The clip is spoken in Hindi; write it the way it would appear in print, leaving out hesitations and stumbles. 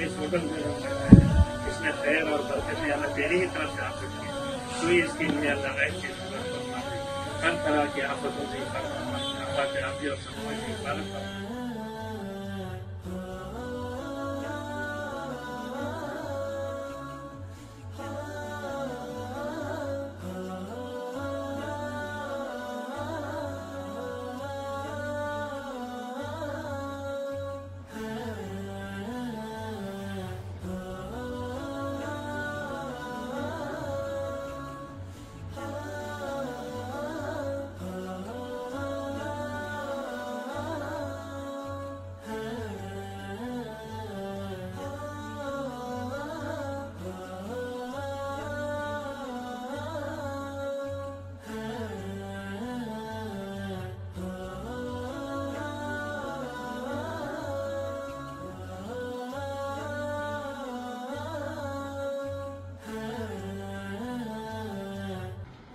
इस होटल में इसमें खैर और बरकतें अल्लाह तेरी ही तरफ से आ सकती है। तो इसके लिए अल्लाह हर तरह की आफतों से हिफाजत,